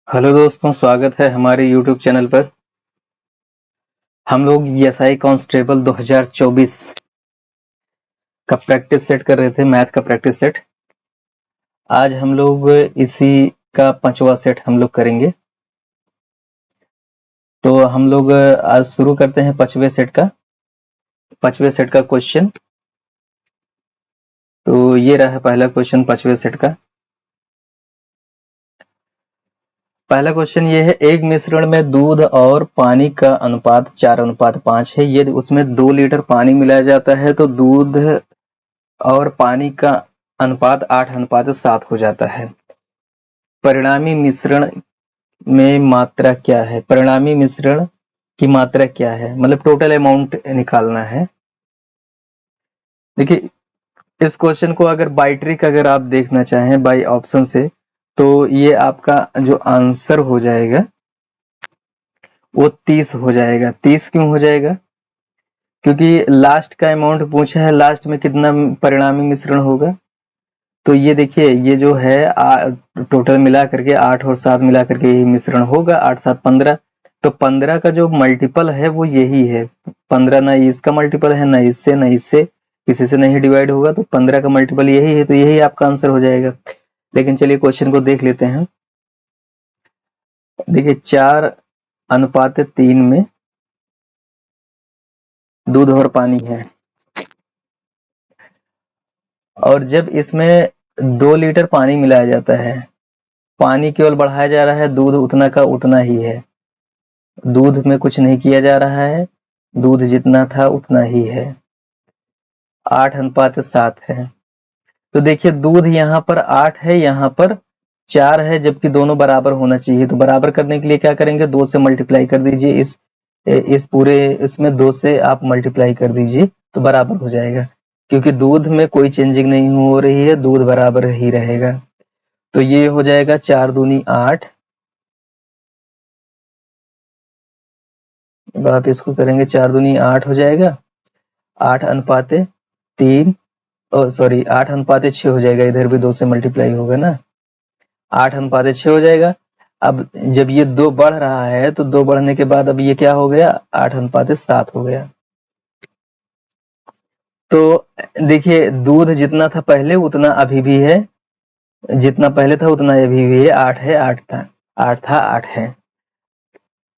Hello दोस्तों, स्वागत है हमारे YouTube चैनल पर। हम लोग एसआई कांस्टेबल 2024 का प्रैक्टिस सेट कर रहे थे, मैथ का प्रैक्टिस सेट। आज हम लोग इसी का 5वां सेट हम लोग करेंगे। तो हम लोग आज शुरू करते हैं 5वें सेट का क्वेश्चन। तो ये रहा पहला क्वेश्चन 5वें सेट का। पहला क्वेश्चन ये है, एक मिश्रण में दूध और पानी का अनुपात 4:5 है। यदि उसमें 2 लीटर पानी मिलाया जाता है तो दूध और पानी का अनुपात 8:7 हो जाता है। परिणामी मिश्रण में मात्रा क्या है? परिणामी मिश्रण की मात्रा क्या है, मतलब टोटल अमाउंट निकालना है। देखिए, इस क्वेश्चन को अगर बाय ट्रिक अगर आप देखना चाहें बाय ऑप्शन से, तो ये आपका जो आंसर हो जाएगा वो 30 हो जाएगा। 30 क्यों हो जाएगा? क्योंकि लास्ट का अमाउंट पूछा है, लास्ट में कितना परिणामी मिश्रण होगा। तो ये देखिए, ये जो है टोटल मिला करके 8 और 7 मिला करके ये मिश्रण होगा, 8 7 15। तो 15 का जो मल्टीपल है वो यही है। 15 ना इसका मल्टीपल है, ना इससे, ना इससे, किसी से नहीं डिवाइड होगा। तो 15 का मल्टीपल यही है, तो यही आपका आंसर हो जाएगा। लेकिन चलिए क्वेश्चन को देख लेते हैं। देखिए, 4:3 में दूध और पानी है, और जब इसमें 2 लीटर पानी मिलाया जाता है, पानी केवल बढ़ाया जा रहा है, दूध उतना का उतना ही है। दूध में कुछ नहीं किया जा रहा है, दूध जितना था उतना ही है। 8:7 है। तो देखिए, दूध यहाँ पर 8 है, यहाँ पर 4 है, जबकि दोनों बराबर होना चाहिए। तो बराबर करने के लिए क्या करेंगे, 2 से मल्टीप्लाई कर दीजिए। इस पूरे इसमें 2 से आप मल्टीप्लाई कर दीजिए तो बराबर हो जाएगा। क्योंकि दूध में कोई चेंजिंग नहीं हो रही है, दूध बराबर ही रहेगा। तो ये हो जाएगा 4 दूनी 8। अब आप इसको करेंगे, 4 दूनी 8 हो जाएगा। 8:3, सॉरी 8:6 हो जाएगा। इधर भी 2 से मल्टीप्लाई होगा ना, 8:6 हो जाएगा। अब जब ये 2 बढ़ रहा है तो 2 बढ़ने के बाद अब ये क्या हो गया, 8:7 हो गया। तो देखिए, दूध जितना था पहले उतना अभी भी है, जितना पहले था उतना अभी भी है। 8 है, 8 था, 8 था, 8 है।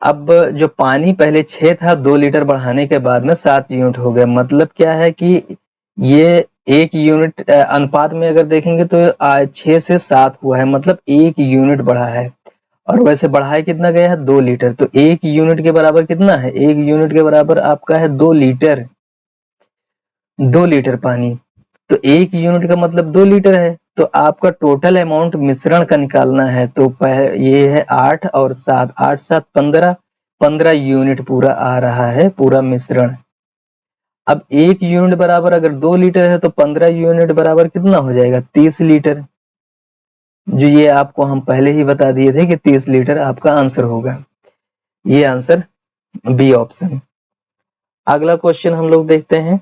अब जो पानी पहले 6 था, 2 लीटर बढ़ाने के बाद में 7 यूनिट हो गया। मतलब क्या है कि ये 1 यूनिट अनुपात में अगर देखेंगे तो 6 से 7 हुआ है, मतलब 1 यूनिट बढ़ा है। और वैसे बढ़ाए कितना गया है, 2 लीटर। तो 1 यूनिट के बराबर कितना है, 1 यूनिट के बराबर आपका है 2 लीटर। 2 लीटर पानी, तो 1 यूनिट का मतलब 2 लीटर है। तो आपका टोटल अमाउंट मिश्रण का निकालना है। तो ये है 8 और 7, 8 7 15, 15 यूनिट पूरा आ रहा है, पूरा मिश्रण। अब 1 यूनिट बराबर अगर 2 लीटर है तो 15 यूनिट बराबर कितना हो जाएगा, 30 लीटर। जो ये आपको हम पहले ही बता दिए थे कि 30 लीटर आपका आंसर होगा। ये आंसर बी ऑप्शन। अगला क्वेश्चन हम लोग देखते हैं।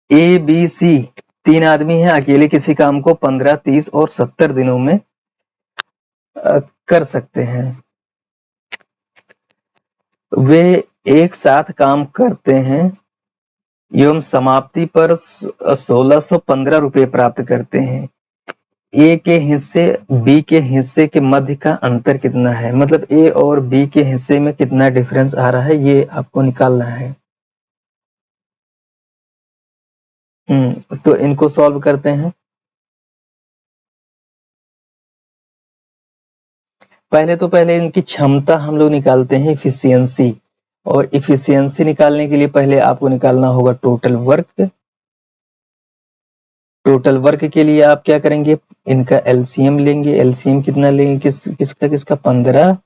ए बी सी 3 आदमी हैं, अकेले किसी काम को 15, 30 और 70 दिनों में कर सकते हैं। वे एक साथ काम करते हैं एवं समाप्ति पर 1615 रुपये प्राप्त करते हैं। ए के हिस्से बी के हिस्से के मध्य का अंतर कितना है, मतलब ए और बी के हिस्से में कितना डिफरेंस आ रहा है, ये आपको निकालना है। तो इनको सॉल्व करते हैं। पहले इनकी क्षमता हम लोग निकालते हैं, इफिशियंसी। और इफिशियंसी निकालने के लिए पहले आपको निकालना होगा टोटल वर्क। टोटल वर्क के लिए आप क्या करेंगे, इनका एलसीएम लेंगे। एलसीएम कितना लेंगे, किसका 15,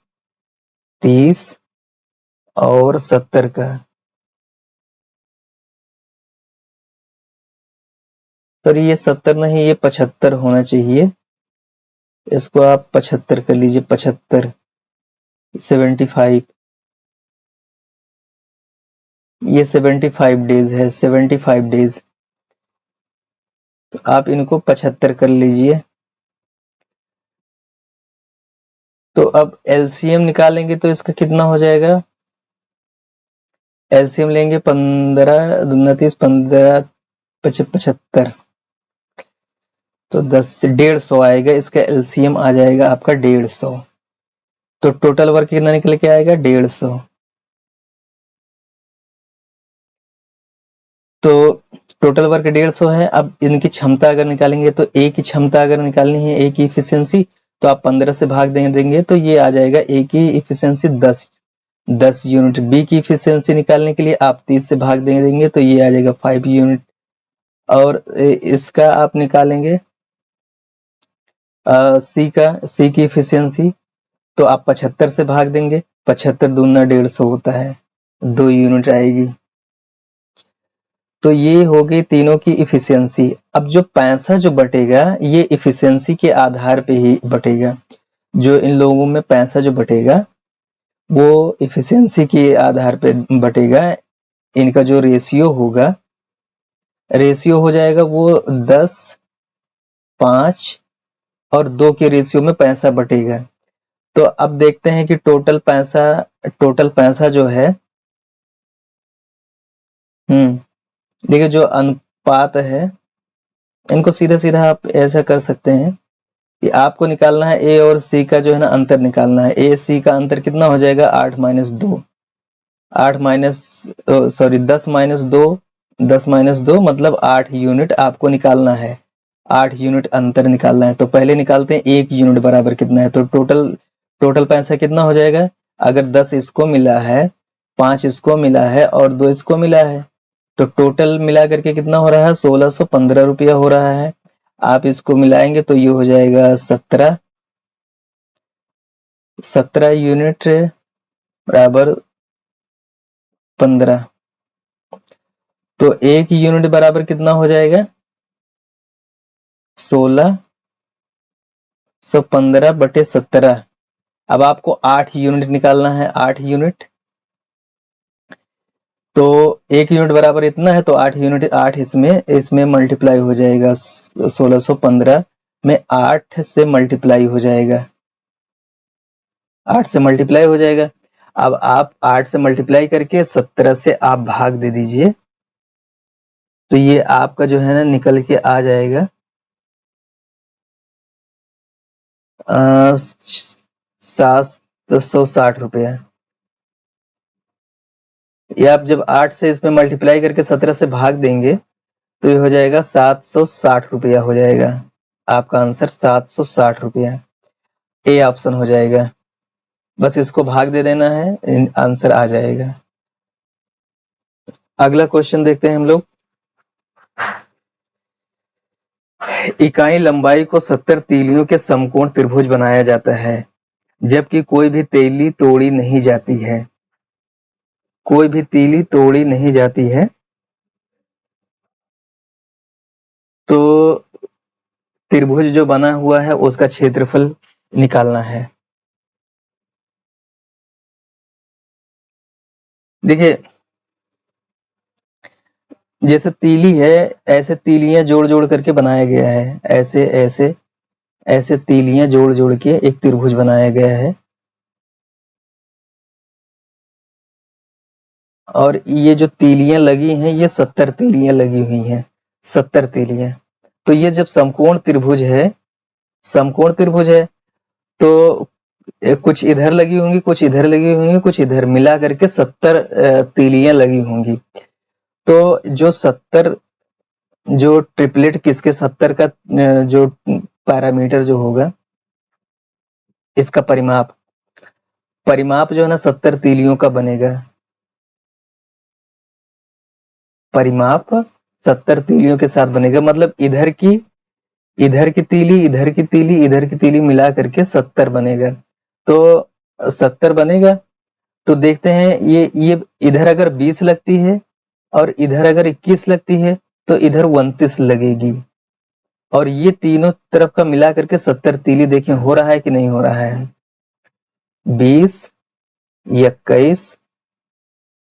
30 और 70 का। सॉरी, ये 70 नहीं, ये 75 होना चाहिए। इसको आप 75 कर लीजिए, 75, 75। ये 75 डेज है, 75 डेज। तो आप इनको 75 कर लीजिए। तो अब एलसीएम निकालेंगे तो इसका कितना हो जाएगा, एलसीएम लेंगे 15 दूना 30, 15 75, तो 10 150 आएगा, इसका एलसीएम आ जाएगा आपका 150। तो टोटल वर्क कितना निकल के आएगा 150। तो टोटल वर्क 150 है। अब इनकी क्षमता अगर निकालेंगे तो ए की क्षमता अगर निकालनी है, ए की इफिशियंसी, तो आप 15 से भाग देंगे तो ये आ जाएगा ए की इफिशियंसी 10 यूनिट। बी की इफिशियंसी निकालने के लिए आप 30 से भाग देंगे तो ये आ जाएगा 5 यूनिट। और इसका आप निकालेंगे सी की इफिशियंसी, तो आप 75 से भाग देंगे, 75 दूना 150 होता है, 2 यूनिट आएगी। तो ये हो गई तीनों की इफिशियंसी। अब जो पैसा जो बटेगा ये इफिशियंसी के आधार पे ही बटेगा। जो इन लोगों में पैसा जो बटेगा वो इफिशियंसी के आधार पे बटेगा। इनका जो रेशियो होगा, रेशियो हो जाएगा वो 10, 5 और 2 के रेशियो में पैसा बटेगा। तो अब देखते हैं कि टोटल पैसा जो है, देखिए जो अनुपात है, इनको सीधा सीधा आप ऐसा कर सकते हैं कि आपको निकालना है ए और सी का जो है ना अंतर निकालना है। ए सी का अंतर कितना हो जाएगा 8 माइनस 2, 10 माइनस 2 मतलब 8 यूनिट आपको निकालना है, 8 यूनिट अंतर निकालना है। तो पहले निकालते हैं 1 यूनिट बराबर कितना है। तो टोटल पैसा कितना हो जाएगा, अगर 10 इसको मिला है, 5 इसको मिला है और 2 इसको मिला है, तो टोटल मिला करके कितना हो रहा है 1615 रुपया हो रहा है। आप इसको मिलाएंगे तो ये हो जाएगा 17 यूनिट बराबर 15। तो 1 यूनिट बराबर कितना हो जाएगा 1615 बटे 17। अब आपको 8 यूनिट निकालना है, 8 यूनिट। तो 1 यूनिट बराबर इतना है तो 8 यूनिट, 8 इसमें मल्टीप्लाई हो जाएगा, 1615 में 8 से मल्टीप्लाई हो जाएगा, 8 से मल्टीप्लाई हो जाएगा। अब आप 8 से मल्टीप्लाई करके 17 से आप भाग दे दीजिए, तो ये आपका जो है ना निकल के आ जाएगा 760 रुपया। ये आप जब 8 से इसमें मल्टीप्लाई करके 17 से भाग देंगे तो ये हो जाएगा 760 रुपया हो जाएगा। आपका आंसर 760 रुपया, ए ऑप्शन हो जाएगा। बस इसको भाग दे देना है, आंसर आ जाएगा। अगला क्वेश्चन देखते हैं हम लोग। इकाई लंबाई को 70 तीलियों के समकोण त्रिभुज बनाया जाता है जबकि कोई भी तीली तोड़ी नहीं जाती है, कोई भी तीली तोड़ी नहीं जाती है। तो त्रिभुज जो बना हुआ है उसका क्षेत्रफल निकालना है। देखिए जैसे तीली है, ऐसे तीलियां जोड़ जोड़ करके बनाया गया है, ऐसे ऐसे ऐसे तीलियां जोड़ जोड़ के एक त्रिभुज बनाया गया है। और ये जो तीलियां लगी हैं ये 70 तीलियां लगी हुई हैं, 70 तीलियां। तो ये जब समकोण त्रिभुज है, समकोण त्रिभुज है तो कुछ इधर लगी होंगी, कुछ इधर लगी होंगी, कुछ इधर, मिला करके 70 तीलियां लगी होंगी। तो जो 70 जो ट्रिपलेट किसके 70 का जो पैरामीटर जो होगा, इसका परिमाप जो है ना 70 तीलियों का बनेगा। परिमाप 70 तीलियों के साथ बनेगा, मतलब इधर की तीली, इधर की तीली, इधर की तीली मिला करके 70 बनेगा। तो 70 बनेगा। तो देखते हैं ये इधर अगर 20 लगती है और इधर अगर 21 लगती है तो इधर 29 लगेगी। और ये तीनों तरफ का मिला करके 70 तीली देखिए हो रहा है कि नहीं हो रहा है, 20, 21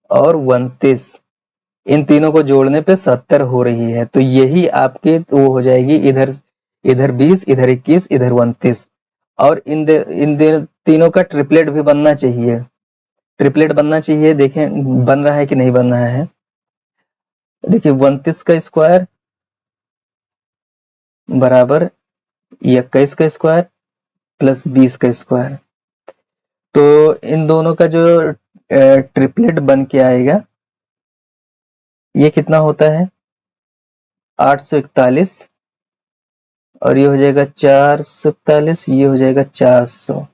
और 29, इन तीनों को जोड़ने पे 70 हो रही है। तो यही आपके वो हो जाएगी, इधर 20, इधर 21, इधर 29। और इन तीनों का ट्रिपलेट भी बनना चाहिए। ट्रिपलेट बनना चाहिए, देखें बन रहा है कि नहीं बन रहा है। देखिए 29 का स्क्वायर बराबर 21 का स्क्वायर प्लस 20 का स्क्वायर। तो इन दोनों का जो ट्रिपलेट बन के आएगा ये कितना होता है 841, और ये हो जाएगा 441, ये हो जाएगा 400।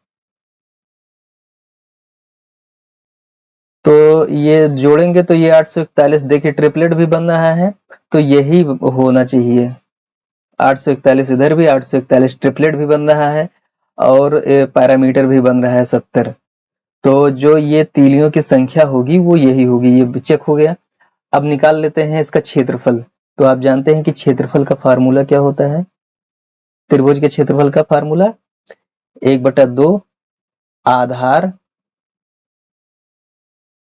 तो ये जोड़ेंगे तो ये 841, देखिए ट्रिपलेट भी बन रहा है, तो यही होना चाहिए। 841 इधर भी, 841 ट्रिपलेट भी बन रहा है, और पैरामीटर भी बन रहा है 70। तो जो ये तीलियों की संख्या होगी वो यही होगी, ये चेक हो गया। अब निकाल लेते हैं इसका क्षेत्रफल। तो आप जानते हैं कि क्षेत्रफल का फार्मूला क्या होता है, त्रिभुज के क्षेत्रफल का फार्मूला 1/2 आधार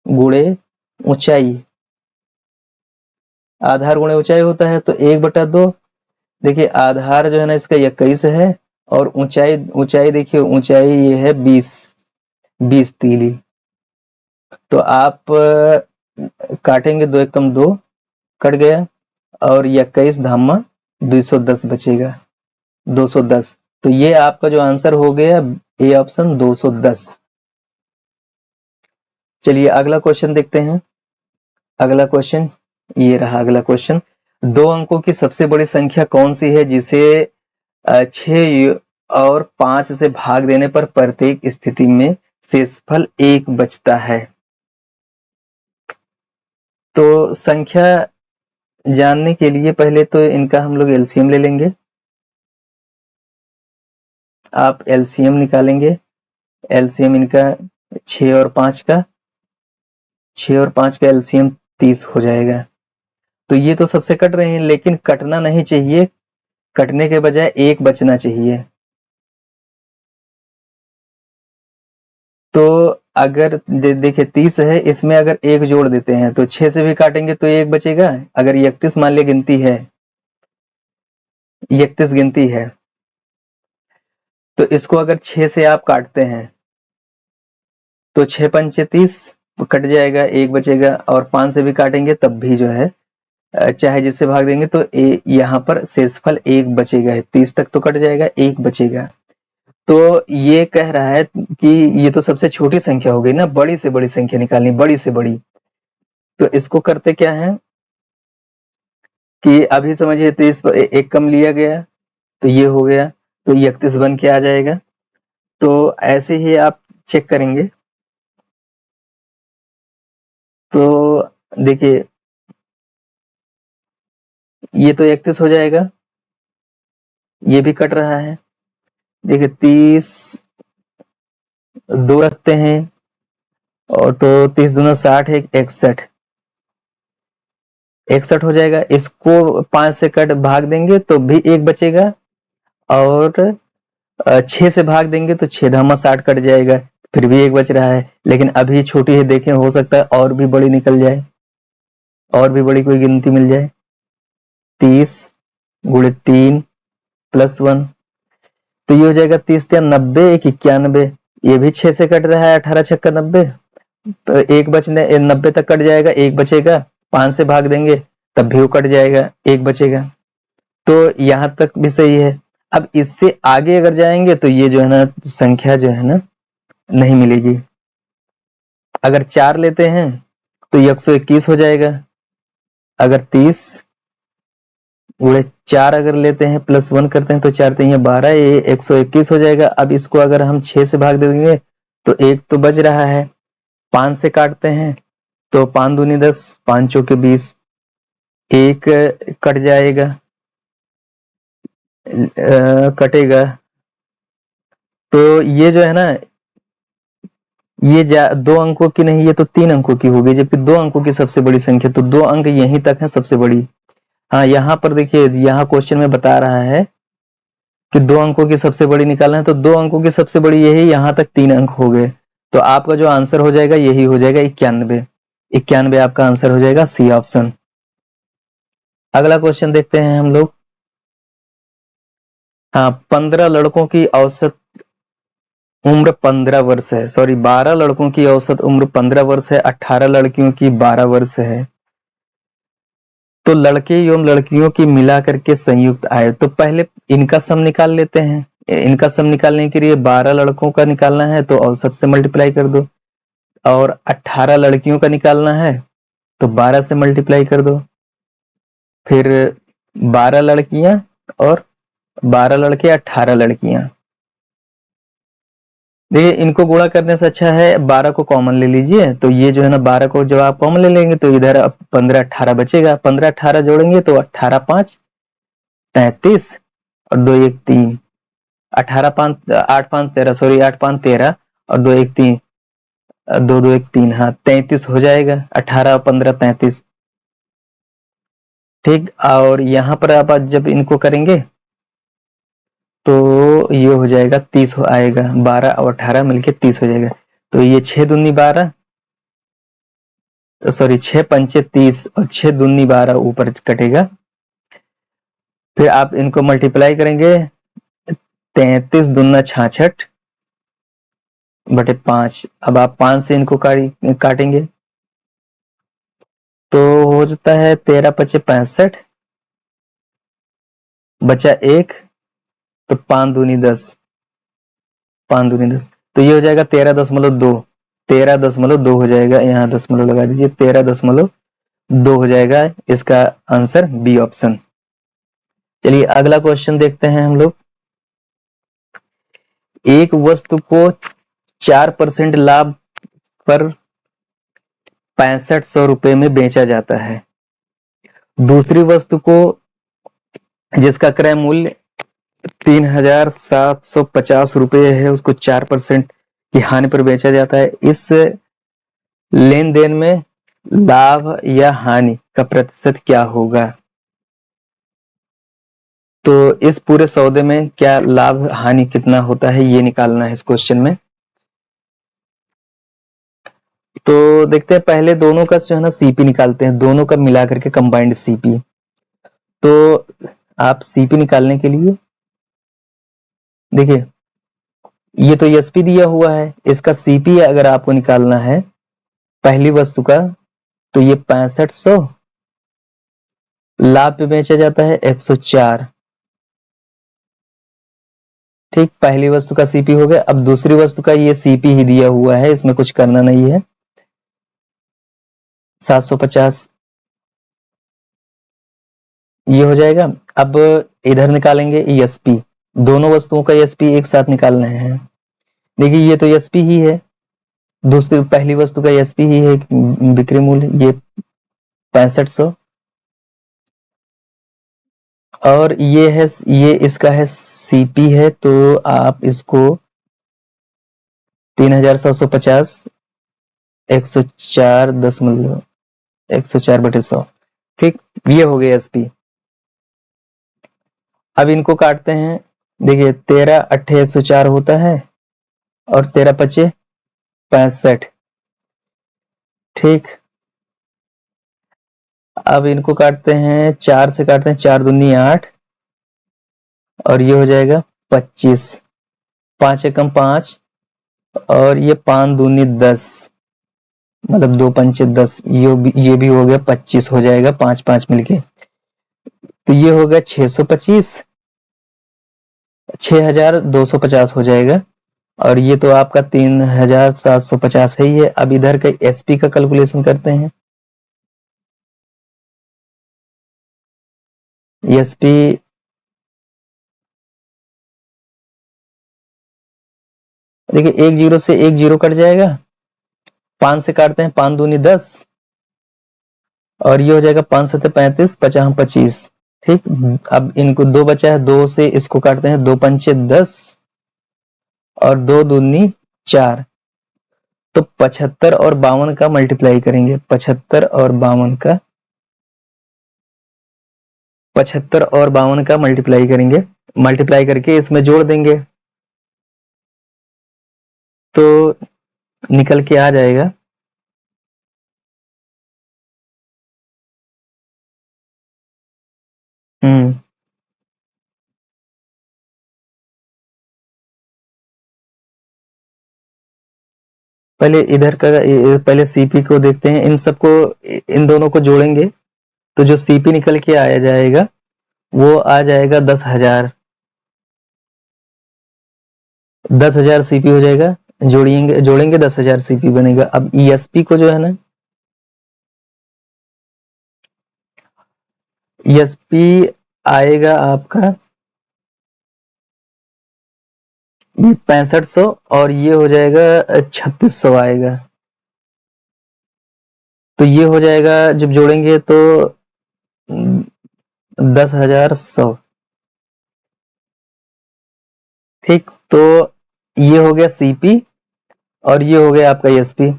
गुणे ऊंचाई। आधार गुणे ऊंचाई होता है, तो 1/2, देखिए आधार जो है ना इसका 21 है, और ऊंचाई ऊंचाई देखिए ऊंचाई ये है 20 तीली। तो आप काटेंगे 2 एकम 2, कट गया, और 21 धामा 210 बचेगा, 210। तो ये आपका जो आंसर हो गया ए ऑप्शन 210। चलिए अगला क्वेश्चन देखते हैं। अगला क्वेश्चन ये रहा। अगला क्वेश्चन, 2 अंकों की सबसे बड़ी संख्या कौन सी है जिसे 6 और 5 से भाग देने पर प्रत्येक स्थिति में शेषफल 1 बचता है। तो संख्या जानने के लिए पहले तो इनका हम लोग एलसीएम ले लेंगे। आप एलसीएम निकालेंगे, एलसीएम इनका 6 और 5 का, 6 और 5 का एलसीएम 30 हो जाएगा। तो ये तो सबसे कट रहे हैं, लेकिन कटना नहीं चाहिए, कटने के बजाय 1 बचना चाहिए। तो अगर देखिए 30 है, इसमें अगर 1 जोड़ देते हैं तो 6 से भी काटेंगे तो 1 बचेगा। अगर 31 मान लिया गिनती है, 31 गिनती है, तो इसको अगर 6 से आप काटते हैं तो 6 पंचे 30 कट जाएगा, 1 बचेगा, और 5 से भी काटेंगे तब भी जो है चाहे जिससे भाग देंगे तो यहाँ पर शेषफल 1 बचेगा। 30 तक तो कट जाएगा, 1 बचेगा। तो ये कह रहा है कि ये तो सबसे छोटी संख्या हो गई ना, बड़ी से बड़ी संख्या निकालनी, बड़ी से बड़ी। तो इसको करते क्या है कि अभी समझिए 30 एक कम लिया गया तो ये हो गया, तो 31 बन के आ जाएगा। तो ऐसे ही आप चेक करेंगे। तो देखिए ये तो 31 हो जाएगा, ये भी कट रहा है। देखिए 30 2 रखते हैं, और तो 30 दूना 60 है, 61 हो जाएगा। इसको 5 से कट भाग देंगे तो भी 1 बचेगा, और 6 से भाग देंगे तो 6 धामा 60 कट जाएगा, फिर भी 1 बच रहा है। लेकिन अभी छोटी है, देखें हो सकता है और भी बड़ी निकल जाए, और भी बड़ी कोई गिनती मिल जाए। 30 गुणे 3 प्लस 1, तो ये हो जाएगा 30 या 90, 91। ये भी 6 से कट रहा है, 18 छक्का 90, तो 1 बचने 90 तक कट जाएगा, 1 बचेगा। 5 से भाग देंगे तब भी वो कट जाएगा, 1 बचेगा। तो यहाँ तक भी सही है। अब इससे आगे अगर जाएंगे तो ये जो है ना संख्या जो है ना नहीं मिलेगी। अगर 4 लेते हैं तो 121 हो जाएगा। अगर 30 गुणे 4 अगर लेते हैं प्लस 1 करते हैं तो 4 3 12, ये 121 हो जाएगा। अब इसको अगर हम 6 से भाग दे देंगे तो 1 तो बच रहा है, 5 से काटते हैं तो 5 दूनी 10, 5 चौके 20, 1 कट जाएगा, कटेगा। तो ये जो है ना ये 2 अंकों की नहीं, ये तो 3 अंकों की होगी, जबकि 2 अंकों की सबसे बड़ी संख्या, तो 2 अंक यहीं तक है सबसे बड़ी। हाँ यहाँ पर देखिए, यहाँ क्वेश्चन में बता रहा है कि 2 अंकों की सबसे बड़ी निकालना है, तो 2 अंकों की सबसे बड़ी यही, यहाँ तक 3 अंक हो गए। तो आपका जो आंसर हो जाएगा यही हो जाएगा 91। 91 आपका आंसर हो जाएगा, सी ऑप्शन। अगला क्वेश्चन देखते हैं हम लोग। हाँ, 15 लड़कों की औसत उम्र 15 वर्ष है, सॉरी 12 लड़कों की औसत उम्र 15 वर्ष है, 18 लड़कियों की 12 वर्ष है। तो लड़के एवं लड़कियों की मिला करके संयुक्त आय, तो पहले इनका सम निकाल लेते हैं। इनका सम निकालने के लिए 12 लड़कों का निकालना है तो औसत से मल्टीप्लाई कर दो, और 18 लड़कियों का निकालना है तो 12 से मल्टीप्लाई कर दो। फिर 12 लड़कियां और 12 लड़के, 18 लड़कियां। देखिए इनको गुणा करने से अच्छा है 12 को कॉमन ले लीजिए, तो ये जो है ना 12 को जब आप कॉमन ले लेंगे तो इधर 15 18 बचेगा, 15 18 जोड़ेंगे तो 18 5 33 और 2 1 3, 18 5 8 5 13, सॉरी 8 5 13 और 2 1 3, 2 2 1 3, हाँ 33 हो जाएगा, 18 15 33। ठीक, और यहाँ पर आप जब इनको करेंगे तो ये हो जाएगा 30 आएगा, 12 और 18 मिलके 30 हो जाएगा। तो ये 6 दूनी 12, सॉरी 6 पंचे 30 और 6 दूनी 12 ऊपर कटेगा। फिर आप इनको मल्टीप्लाई करेंगे, 33 दूना 66 बटे 5। अब आप 5 से इनको काटेंगे तो हो जाता है 13 पचे 65, बचा 1, तो 5 दूनी 10, 5 दूनी 10, तो ये हो जाएगा 13.2, 13.2 हो जाएगा, यहाँ दशमलव लगा दीजिए, 13.2 हो जाएगा इसका आंसर बी ऑप्शन। चलिए अगला क्वेश्चन देखते हैं हम लोग। एक वस्तु को 4% लाभ पर 6500 रुपए में बेचा जाता है। दूसरी वस्तु को जिसका क्रय मूल्य 3750 रुपए है, उसको 4% की हानि पर बेचा जाता है। इस लेन देन में लाभ या हानि का प्रतिशत क्या होगा? तो इस पूरे सौदे में क्या लाभ हानि कितना होता है, ये निकालना है इस क्वेश्चन में। तो देखते हैं, पहले दोनों का जो है ना सीपी निकालते हैं, दोनों का मिला करके कंबाइंड सीपी। तो आप सीपी निकालने के लिए देखिए, ये तो एसपी दिया हुआ है, इसका सीपी अगर आपको निकालना है पहली वस्तु का, तो ये 6500 लाभ पे बेचा जाता है 104। ठीक, पहली वस्तु का सीपी हो गया। अब दूसरी वस्तु का ये सीपी ही दिया हुआ है, इसमें कुछ करना नहीं है, 750 ये हो जाएगा। अब इधर निकालेंगे एसपी, दोनों वस्तुओं का एसपी एक साथ निकालना है। देखिए ये तो एसपी ही है, दूसरी पहली वस्तु का एसपी ही है, बिक्री मूल्य ये 6500, और ये है, ये इसका है सीपी है, तो आप इसको 3750 104.104/100, ठीक, ये हो गया एसपी। अब इनको काटते हैं। देखिए 13 अट्ठे 104 होता है और 13 पचे 65, ठीक। अब इनको काटते हैं, 4 से काटते हैं, 4 दूनी 8 और ये हो जाएगा 25, 5 एकम 5 और ये 5 दूनी 10, मतलब 2 पंचे 10, ये भी हो गया 25 हो जाएगा, 5 5 मिलके, तो ये हो गया 625, 6250 हो जाएगा। और ये तो आपका 3750 है ही है। अब इधर का एसपी का कैलकुलेशन करते हैं। एसपी देखिए, एक जीरो से एक जीरो कट जाएगा, 5 से काटते हैं, 5 दूनी 10 और ये हो जाएगा 5 सत्ते 35, 50 25, ठीक। अब इनको दो बचा है, दो से इसको काटते हैं, 2 पंचे 10 और 2 दूनी 4, तो 75 और 52 का मल्टीप्लाई करेंगे, 75 और 52 का, 75 और 52 का मल्टीप्लाई करेंगे, मल्टीप्लाई करके इसमें जोड़ देंगे तो निकल के आ जाएगा हम्म पहले इधर का पहले सीपी को देखते हैं, इन सबको इन दोनों को जोड़ेंगे तो जो सीपी निकल के आया जाएगा वो आ जाएगा 10,000। 10,000 सीपी हो जाएगा, जोड़ेंगे 10,000 सीपी बनेगा। अब ईएसपी को जो है ना, ईएसपी आएगा आपका 6500 और ये हो जाएगा 3600 आएगा। तो ये हो जाएगा जब जोड़ेंगे तो 10,100। ठीक, तो ये हो गया सीपी और ये हो गया आपका ईएसपी।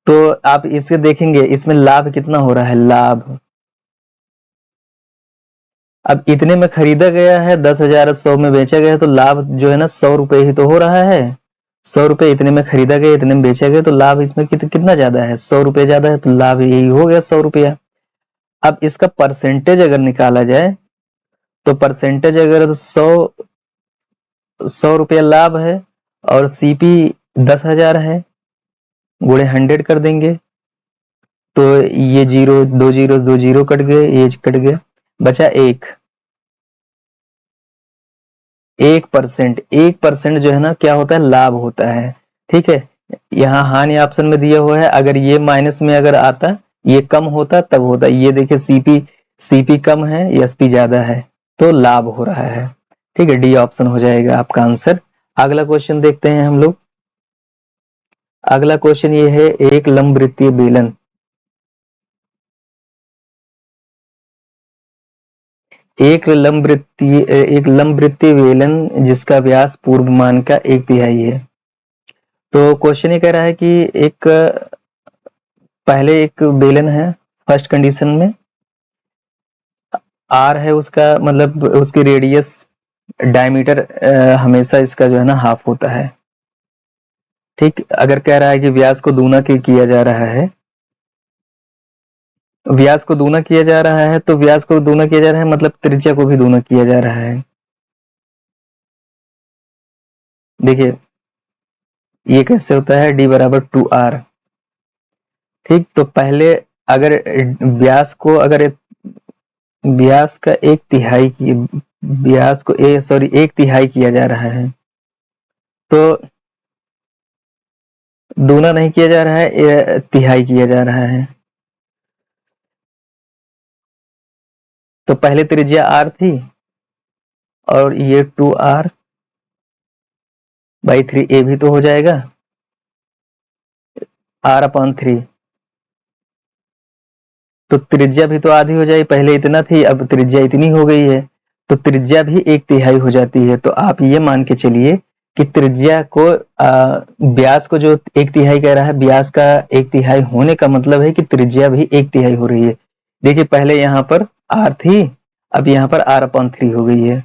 तो आप इसे देखेंगे इसमें लाभ कितना हो रहा है, लाभ अब इतने में खरीदा गया है, 10,100 में बेचा गया है, तो लाभ जो है ना 100 रुपए ही तो हो रहा है। 100 रुपए इतने में खरीदा गया, इतने में बेचा गया, तो लाभ इसमें कितना ज्यादा है, 100 रुपए ज्यादा है, तो लाभ यही हो गया 100 रुपया। अब इसका परसेंटेज अगर निकाला जाए तो परसेंटेज अगर 100 रुपया लाभ है और सीपी 10,000 है, गुणे 100 कर देंगे तो ये दो जीरो कट गए, ये कट गया, बचा 1% जो है ना क्या होता है, लाभ होता है। ठीक है, यहाँ हानि ऑप्शन में दिया हुआ है, अगर ये माइनस में अगर आता, ये कम होता तब होता। ये देखिए सीपी कम है, एसपी ज्यादा है, तो लाभ हो रहा है। ठीक है, डी ऑप्शन हो जाएगा आपका आंसर। अगला क्वेश्चन देखते हैं हम लोग। अगला क्वेश्चन ये है, एक लंबवृत्तीय बेलन, एक लंबवृत्तीय बेलन जिसका व्यास पूर्वमान का 1/3 है। तो क्वेश्चन ये कह रहा है कि पहले एक बेलन है, फर्स्ट कंडीशन में आर है उसका, मतलब उसकी रेडियस डायमीटर हमेशा इसका जो है ना हाफ होता है। ठीक, अगर कह रहा है कि व्यास को दूना किया जा रहा है, व्यास को दूना किया जा रहा है, तो व्यास को दूना किया जा रहा है मतलब त्रिज्या को भी दूना किया जा रहा है। देखिए ये कैसे होता है, d बराबर 2r। ठीक, तो पहले अगर व्यास को अगर व्यास का 1/3 की व्यास को 1/3 किया जा रहा है, तो दूना नहीं किया जा रहा है, तिहाई किया जा रहा है। तो पहले त्रिज्या r थी और ये 2r/3 ये भी तो हो जाएगा r/3। तो त्रिज्या भी तो आधी हो जाएगी, पहले इतना थी अब त्रिज्या इतनी हो गई है, तो त्रिज्या भी 1/3 हो जाती है। तो आप ये मान के चलिए कि त्रिज्या को व्यास को जो 1/3 कह रहा है, व्यास का 1/3 होने का मतलब है कि त्रिज्या भी 1/3 हो रही है। देखिए पहले यहाँ पर r थी, अब यहाँ पर r/3 हो गई है।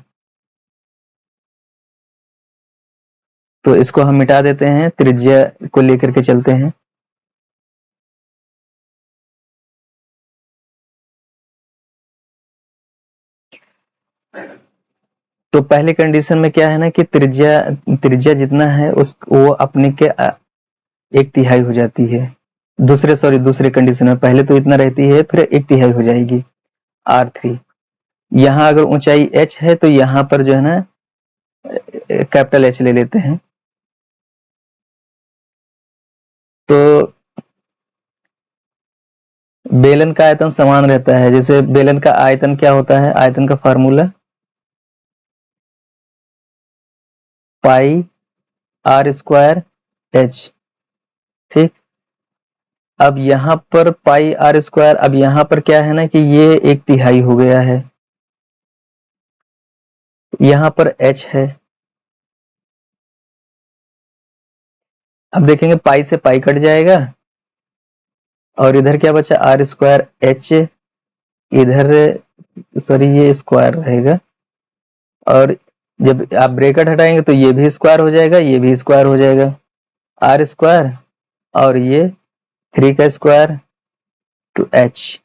तो इसको हम मिटा देते हैं, त्रिज्या को लेकर के चलते हैं। तो पहले कंडीशन में क्या है ना कि त्रिज्या जितना है उस वो अपने के 1/3 हो जाती है। दूसरे कंडीशन में पहले तो इतना रहती है, फिर 1/3 हो जाएगी r3। यहाँ अगर ऊंचाई h है तो यहाँ पर जो है ना कैपिटल H ले लेते हैं। तो बेलन का आयतन समान रहता है, जैसे बेलन का आयतन क्या होता है, आयतन का फार्मूला πr²h। ठीक, अब यहाँ पर πr², अब यहाँ पर क्या है ना कि ये 1/3 हो गया है, यहाँ पर h है। अब देखेंगे पाई से पाई कट जाएगा और इधर क्या बचा, r²h, इधर ये स्क्वायर रहेगा, और जब आप ब्रैकेट हटाएंगे तो ये भी स्क्वायर हो जाएगा, ये भी स्क्वायर हो जाएगा, r² और ये 3 का स्क्वायर टू h।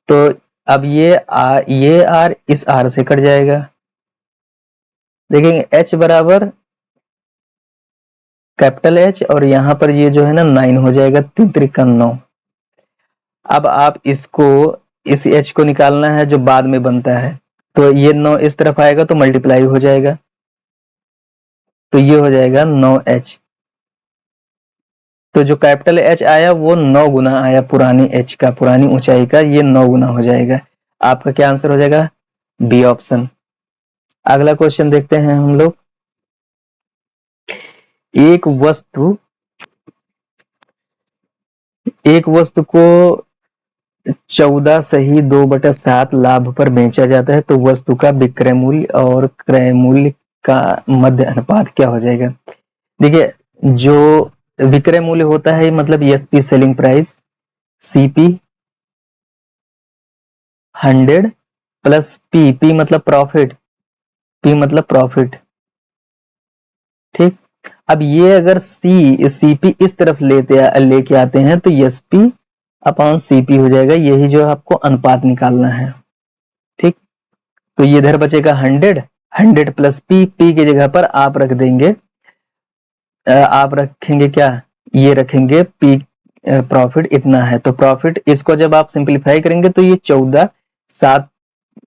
तो अब ये r इस r से कट जाएगा। देखेंगे h बराबर कैपिटल एच, और यहाँ पर ये जो है ना 9 हो जाएगा, 3 त्रिका 9। अब आप इसको, इस एच को निकालना है जो बाद में बनता है, तो ये 9 इस तरफ आएगा तो मल्टीप्लाई हो जाएगा, तो ये हो जाएगा 9h। तो जो कैपिटल एच आया वो 9 गुना आया पुरानी एच का, पुरानी ऊंचाई का, ये 9 गुना हो जाएगा। आपका क्या आंसर हो जाएगा? B option. अगला क्वेश्चन देखते हैं हम लोग। एक वस्तु को 14 सही 2/7 लाभ पर बेचा जाता है, तो वस्तु का विक्रय मूल्य और क्रय मूल्य का मध्य अनुपात क्या हो जाएगा? देखिए, जो विक्रय मूल्य होता है मतलब SP selling price, CP 100 plus P मतलब प्रॉफिट, पी मतलब प्रॉफिट, ठीक। अब ये अगर सीपी इस तरफ लेके आते हैं तो एसपी अपॉन सीपी हो जाएगा, यही जो आपको अनुपात निकालना है, ठीक। तो ये इधर बचेगा 100 प्लस पी की जगह पर आप रख देंगे, आप रखेंगे क्या, ये रखेंगे पी प्रॉफिट इतना है, तो प्रॉफिट इसको जब आप सिंप्लीफाई करेंगे तो ये 14 7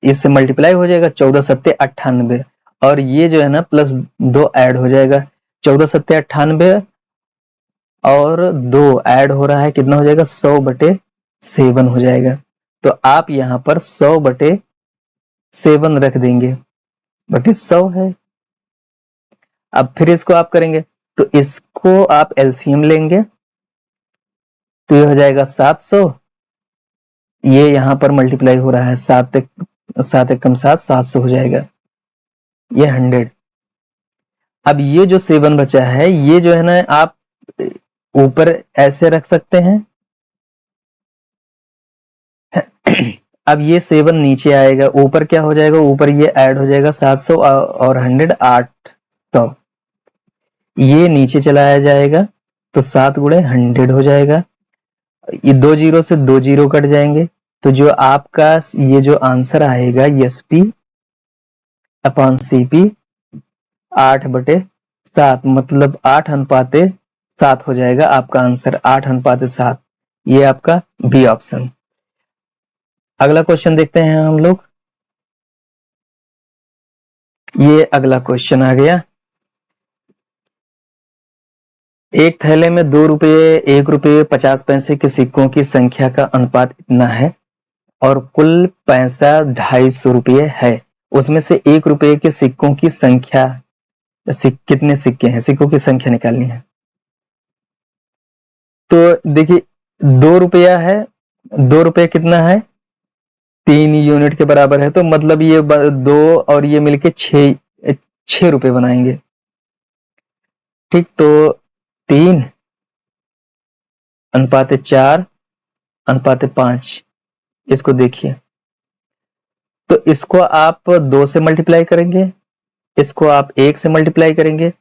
इससे मल्टीप्लाई हो जाएगा, 14 सत्ते 98, और ये जो है ना प्लस 2 ऐड हो जाएगा, 14 सत्ते 98 और 2 ऐड हो रहा है, कितना हो जाएगा? 100/7 हो जाएगा। तो आप यहाँ पर 100/7 रख देंगे, बटे 100 है। अब फिर इसको आप करेंगे तो इसको आप एलसीएम लेंगे, तो ये हो जाएगा 700, ये यहाँ पर मल्टीप्लाई हो रहा है, 7 एकम 7, 700 हो जाएगा, ये 100। अब ये जो 7 बचा है, ये जो है ना आप ऊपर ऐसे रख सकते हैं अब ये 7 नीचे आएगा, ऊपर क्या हो जाएगा, ऊपर ये ऐड हो जाएगा 700 और 100 800, ये नीचे चलाया जाएगा तो 7 गुणे 100 हो जाएगा, ये 2 जीरो से 2 जीरो कट जाएंगे, तो जो आपका ये जो आंसर आएगा एसपी अपॉन सीपी 8/7 मतलब 8:7 हो जाएगा आपका आंसर, 8:7, ये आपका बी ऑप्शन। अगला क्वेश्चन देखते हैं हम लोग। ये अगला क्वेश्चन आ गया, एक थैले में 2 रुपये 1 रुपये 50 पैसे के सिक्कों की संख्या का अनुपात इतना है और कुल पैसा 250 रुपये है, उसमें से 1 रुपये के सिक्कों की संख्या, कितने सिक्के हैं, सिक्कों की संख्या निकालनी है। तो देखिए 2 रुपया है, 2 रुपये कितना है, 3 यूनिट के बराबर है, तो मतलब ये 2 और ये मिलके 6 रुपये बनाएंगे, ठीक। तो 3 अनुपात 4 अनुपात 5, इसको देखिए, तो इसको आप 2 से मल्टीप्लाई करेंगे, इसको आप 1 से मल्टीप्लाई करेंगे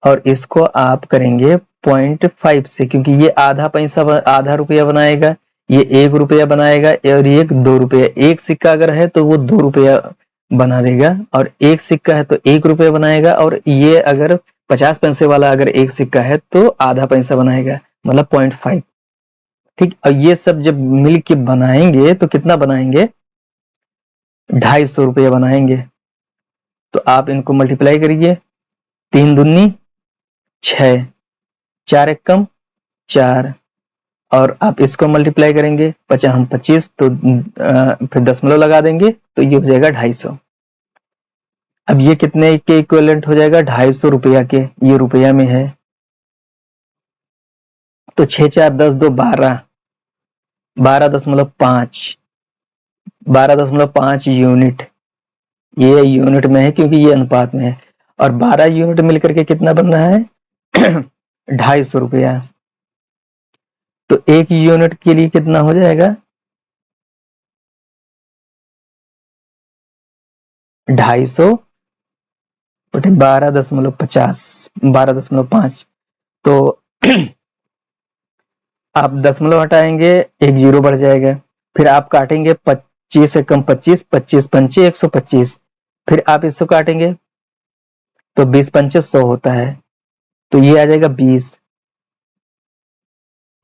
और इसको आप करेंगे 0.5 से, क्योंकि ये आधा पैसा आधा रुपया बनाएगा, ये 1 रुपया बनाएगा और ये 2 रुपया, एक सिक्का अगर है तो वो 2 रुपया बना देगा और एक सिक्का है तो 1 रुपया बनाएगा, और ये अगर 50 पैसे वाला अगर एक सिक्का है तो आधा पैसा बनाएगा, मतलब 0.5, ठीक। और ये सब जब मिल के बनाएंगे तो कितना बनाएंगे, 250 रुपया बनाएंगे। तो आप इनको मल्टीप्लाई करिए, 3 दूनी 6, 4 एकम 4, और आप इसको मल्टीप्लाई करेंगे 25, तो फिर दशमलव लगा देंगे तो ये हो जाएगा 250। अब ये कितने के इक्विवेलेंट हो जाएगा, 250 रुपया के, ये रुपया में है, तो 6 4 10 2 12, 12.5, 12.5 यूनिट, ये यूनिट में है क्योंकि ये अनुपात में है, और 12 यूनिट मिलकर के कितना बन रहा है 250 रुपया। तो 1 यूनिट के लिए कितना हो जाएगा, 250 बटे 12.50, 12.5, तो आप दशमलव हटाएंगे, 1 जीरो बढ़ जाएगा, फिर आप काटेंगे 25 से कम 25, 25 पंचे 125, फिर आप इसको काटेंगे तो 20 पंचे 100 होता है, तो ये आ जाएगा 20।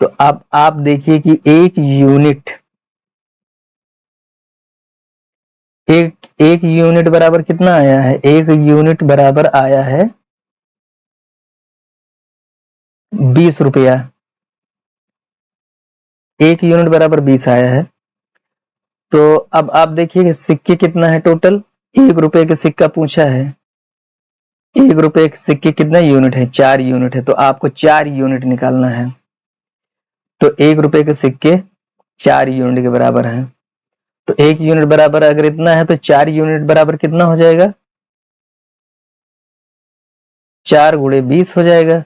तो अब आप देखिए कि एक यूनिट बराबर कितना आया है? एक यूनिट बराबर आया है 20 रुपया। एक यूनिट बराबर 20 आया है। तो अब आप देखिए सिक्के कितना है टोटल? 1 रुपए के सिक्का पूछा है। 1 रुपए के सिक्के कितना यूनिट है? 4 यूनिट है। तो आपको 4 यूनिट निकालना है। तो 1 रुपए के सिक्के 4 यूनिट के बराबर है। तो 1 यूनिट बराबर अगर इतना है तो 4 यूनिट बराबर कितना हो जाएगा? 4 गुणे 20 हो जाएगा।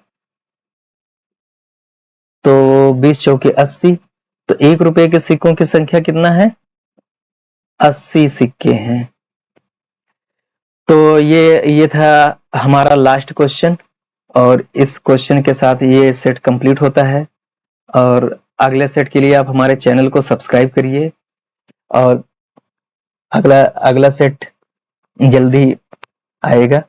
तो 20 चौके 80। तो 1 रुपए के सिक्कों की संख्या कितना है? 80 सिक्के हैं। तो ये था हमारा लास्ट क्वेश्चन, और इस क्वेश्चन के साथ ये सेट कंप्लीट होता है। और अगले सेट के लिए आप हमारे चैनल को सब्सक्राइब करिए, और अगला सेट जल्दी आएगा।